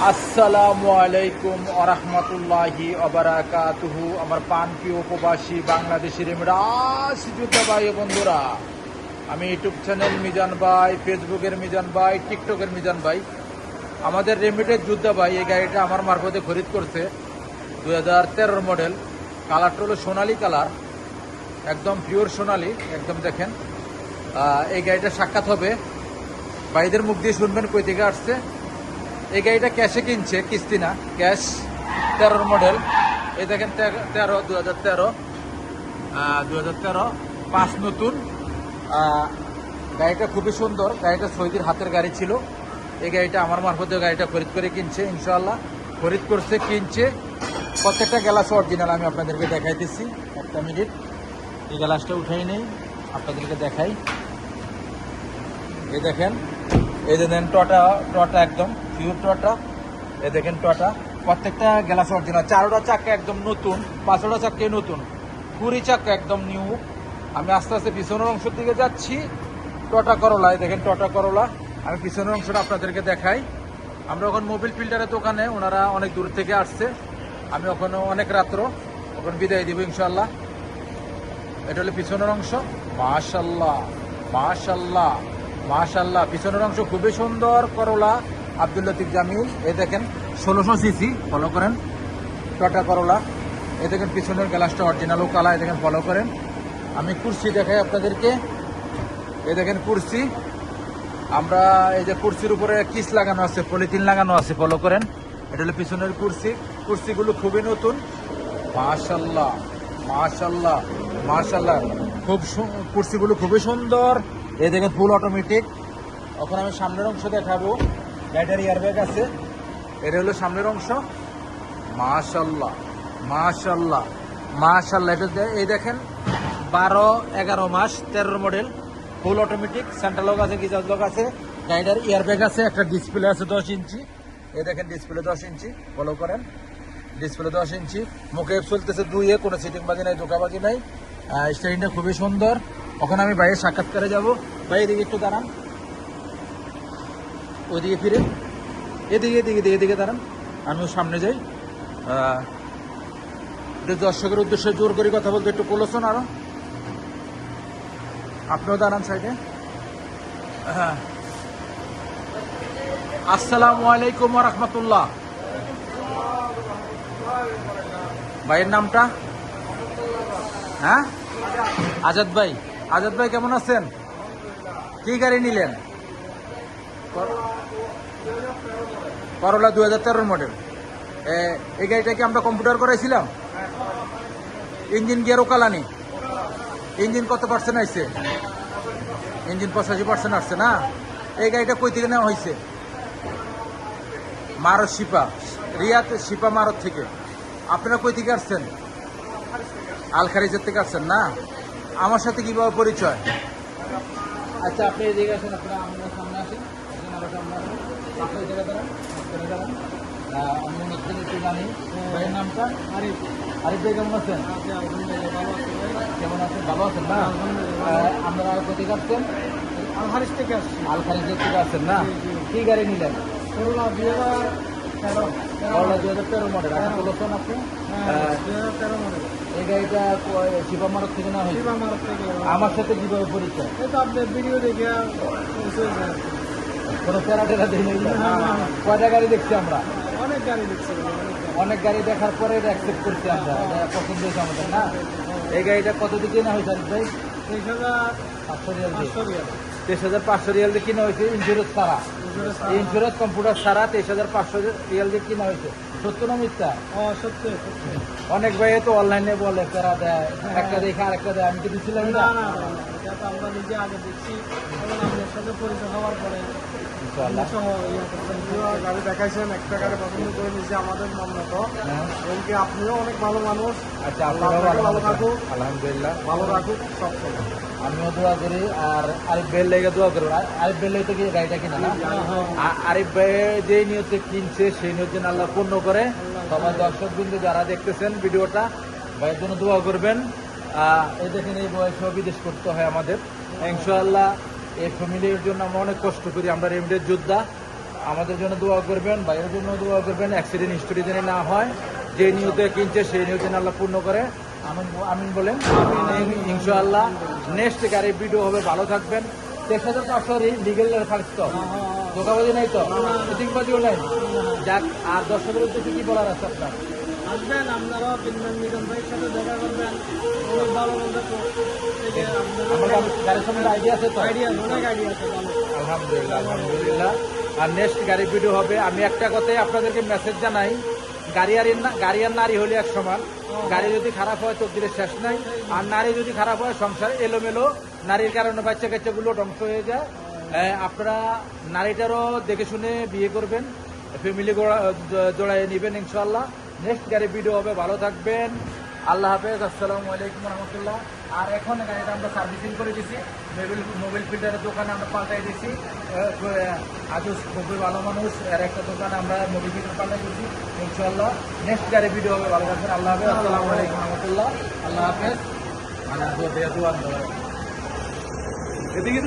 আসসালামু আলাইকুম আরহামতুল্লাহি আবারাকাতুহু। আমার প্রাণপ্রিয় প্রবাসী বাংলাদেশের ইমরাজ যোদ্ধা ভাই ও বন্ধুরা, আমি ইউটিউব চ্যানেল মিজান ভাই, ফেসবুকের মিজান ভাই, টিকটকের মিজান ভাই। আমাদের রেমিটেড যোদ্ধা ভাই এই গাড়িটা আমার মারফতে খরিদ করছে 2013 মডেল। কালারটা হলো সোনালি কালার, একদম পিওর সোনালি, একদম দেখেন। এই গাড়িটা সাক্ষাৎ হবে, ভাইদের মুখ দিয়ে শুনবেন কই থেকে আসছে। এই গাড়িটা ক্যাশে কিনছে, কিস্তি না, ক্যাশ। 13 মডেল, এই দেখেন 2013 5 নতুন। গাড়িটা খুবই সুন্দর, গাড়িটা সৌদির হাতের গাড়ি ছিল। এই গাড়িটা আমার মারফতে গাড়িটা খরিদ করে কিনছে, ইনশাআল্লাহ খরিদ করছে, কিনছে। প্রত্যেকটা গ্লাস অরিজিনাল আমি আপনাদেরকে দেখাইতেছি। একটা মিনিট, এই গ্লাসটা উঠাই নেই, আপনাদেরকে দেখাই। এই দেখেন, এই যে দেন টটা একদম পিওর টটা। এই দেখেন টটা, প্রত্যেকটা গ্লাস অরিজিনাল। 4টা চাক্কা একদম নতুন, 5টা চাক্কাই নতুন, 20 চাক্কা একদম নিউ। আমি আস্তে আস্তে পিছনের অংশের দিকে যাচ্ছি। টটা করোলা, এই দেখেন টটা করোলা। আমি পিছনের অংশটা আপনাদেরকে দেখাই। আমরা ওখানে মোবিল ফিল্টারের দোকানে, ওনারা অনেক দূর থেকে আসছে, আমি ওখানে অনেক রাত্র, ওখানে বিদায় দিব ইনশাল্লাহ। এটা হলো পিছনের অংশ। মাশাল্লাহ মাশাল্লাহ মাশাল্লাহ, পিছনের অংশ খুবই সুন্দর। করোলা আব্দুল লতিফ জামিল। এই দেখেন 1600 সিসি, ফলো করেন টটা করোলা। এই দেখেন পিছনের গ্লাসটা অরিজিনাল ও কালা। এই দেখেন, ফলো করেন। আমি কুর্সি দেখাই আপনাদেরকে। এই দেখেন কুর্সি, আমরা এই যে কুর্সির উপরে কিস লাগানো আছে, পলিথিন লাগানো আছে, ফলো করেন। এটা হলো পিছনের কুর্সি। কুর্সিগুলো খুবই নতুন। মাশাল্লাহ মাশাল্লাহ মাশাল্লাহ, কুর্সিগুলো খুবই সুন্দর। এই দেখেন ফুল অটোমেটিক। এখন আমি সামনের অংশ দেখাবো। গাড়িটার এয়ারব্যাগ আছে, এটা হলো সামনের অংশ। মাশাল্লাহ মাশাল্লাহ মাশাল্লাহ। এটা এই দেখেন 12-11 মাস, 13 model, full automatic. Central lock আছে, গিজার লক আছে, গাড়িটার এয়ারব্যাগ আছে, একটা ডিসপ্লে আছে 10 ইঞ্চি। এই দেখেন ডিসপ্লে 10 ইঞ্চি, ফলো করেন। ডিসপ্লে 10 ইঞ্চি, মুখে চলতেছে 2-এ, কোনো সিটিংবাজি নাই, ধোকাবাজি নাই। স্টাইলটা খুবই সুন্দর। ওখানে আমি ভাইয়ের সাক্ষাৎকারে যাব। ভাই এদিকে একটু দাঁড়ান, ওইদিকে ফিরে, এদিকে এদিকে এদিকে দাঁড়ান, আমিও সামনে যাই। দর্শকের উদ্দেশ্যে জোর করে কথা বলতে একটু বলেছেন, আরো আপনিও দাঁড়ান সাইডে। হ্যাঁ, আসসালামু আলাইকুম রহমতুল্লাহ। ভাইয়ের নামটা? হ্যাঁ, আজাদ ভাই। আজাদ ভাই কেমন আছেন? কি গাড়ি নিলেন? Corolla 2013 model. এই গাড়িটা কি আমরা কম্পিউটার করাইছিলাম? ইঞ্জিন গিয়ার ওকালানি। ইঞ্জিন কত পার্সেন্ট আসছে? ইঞ্জিন 85% আসছে না? এই গাড়িটা কই থেকে নেওয়া হয়েছে? মারত শিপা, রিয়াদ শিপা মারত থেকে। আপনারা কই থেকে আসছেন? আলখারিজের থেকে আসছেন না? আমার সাথে কিভাবে পরিচয়? আচ্ছা, আপনি এদিকে আসেন, আপনারা আমরা সামনে আসেন, আমরা সামনে আসেন, আপনি এই জায়গায় দাঁড়ান, দাঁড়ান। আমি হচ্ছেন একটু জানি। ভাইয়ের নামটা? আরিফ। আরিফ ভাই কেমন আছেন? কেমন আছেন? ভালো আছেন না? আপনারা কোথেকে আসছেন? আলহারিজ থেকে আসছি। আলখারিজের থেকে আসছেন না? কি গাড়ি নিলেন? Corolla 2013 model. এখন বলেছেন আপনি 2013 মডেল। এই গাড়িটা শিবা মারত থেকে না হয়েছে? শিবামারত থেকে। আমার সাথে কিভাবে পরিচয়? এই তো আপনার ভিডিও দেখে চলছে। কোনো প্যারা টেরা দেখি নাই? কয়টা গাড়ি দেখছি আমরা? অনেক গাড়ি দেখছি, অনেক গাড়ি দেখার পরে এটা অ্যাকসেপ্ট করছি আমরা, এটা পছন্দ হয়েছে আমাদের না? এই গাড়িটা কত দিয়ে কেনা হয়েছে আরিফ ভাই? 23,500 500 রিয়াল দিয়ে। রিয়াল। 23,500 রিয়াল দিয়ে কিনা হয়েছে, ইন্স্যুরেন্স ছাড়া। ইন্স্যুরেন্স কম্পিউটার ছাড়া 23,500 রিয়াল দিয়ে কিনা হয়েছে। সত্য না মিথ্যা? সত্যি সত্যি। অনেক ভাই তো অনলাইনে বলে প্যারা দেয়, একটা দেখে আরেকটা দেয়। আমি তো দিচ্ছিলাম না না। না না, এটা তো আমরা নিজে আগে দেখছি, এবং আপনার সাথে পরিচয় হওয়ার পরে ইনশাআল্লাহ। গাড়ি দেখাইছেন, একটা গাড়ি পছন্দ করে নিয়েছি আমাদের মন মতো। হ্যাঁ। এমনকি আপনিও অনেক ভালো মানুষ। আচ্ছা, আল্লাহ আপনারাও আপনাকে ভালো ভালো থাকুক, আলহামদুলিল্লাহ, ভালো রাখুক সবসময়। আমিও দোয়া করি। আর আরিফ ভাইয়ের লেগে দোয়া করুন। আরিফ ভাইয়ের লেগে থেকে গাড়িটা কিনা না? আরিফ ভাই যে নিয়তে কিনছে সেই নিয়তে আল্লাহ পূর্ণ করে। সবাই দর্শক বিন্দু যারা দেখতেছেন ভিডিওটা, ভাইয়ের জন্য দোয়া করবেন। এই দেখেন, এই বয়সেও বিদেশ করতে হয় আমাদের। ইনশাআল্লাহ এই ফ্যামিলির জন্য আমরা অনেক কষ্ট করি, আমরা রেমিটেড যোদ্ধা। আমাদের জন্য দোয়া করবেন, ভাইয়ের জন্য দোয়া করবেন, অ্যাক্সিডেন্ট হিস্টোরি যেন না হয়, যে নিয়তে কিনছে সেই নিয়তে যেন আল্লাহ পূর্ণ করে। আমিন বলেন। ইনশাআল্লাহ নেক্সট গাড়ির ভিডিও হবে, ভালো থাকবেন। 6,500 লিগেল ফার্স্ট তো ধোকাবাজি নাই তো, চিটিংবাজিও নাই। যাক, আর দর্শকের উদ্দেশ্যে কি বলার আছে আপনার? আসবেন আপনারাও কিনবেন, মিলন ভাইয়ের সাথে দেখা করবেন, অনেক ভালো মন্দ থেকে আমার গাড়ির সম্বন্ধে আইডিয়া আছে তো? আইডিয়া, অনেক আইডিয়া আছে, ভালো। আলহামদুলিল্লাহ, আলহামদুলিল্লাহ। আর নেক্সট গাড়ির ভিডিও হবে। আমি একটা কথাই আপনাদেরকে মেসেজ জানাই, গাড়ি আর নারী হলে এক সমান। গাড়ি যদি খারাপ হয় তকদিরের শেষ নাই, আর নারী যদি খারাপ হয় সংসার এলোমেলো, নারীর কারণে বাচ্চা কাচ্চাগুলো ধ্বংস হয়ে যায়। আপনারা নারীটারও দেখে শুনে বিয়ে করবেন, ফ্যামিলি জোড়ায় নেবেন ইনশাল্লাহ। নেক্সট গাড়ির ভিডিও হবে, ভালো থাকবেন। আল্লাহ হাফেজ, আসসালামু আলাইকুম রহমতুল্লাহ। আর এখন গাড়িটা আমরা সার্ভিসিং করে দিছি, মোবাইল ফিল্টারের দোকানে আমরা পাল্টাই দিছি। আজুস খুবই ভালো মানুষ, এর একটা দোকানে আমরা মোবাইল ফিল্টার পাল্টাই দিচ্ছি ইনশাল্লাহ। নেক্সট গাড়ির ভিডিও হবে, ভালো থাকবেন। আল্লাহ হাফেজ, আসসালামু আলাইকুম রহমতুল্লাহ। আল্লাহ হাফেজ। এদিকে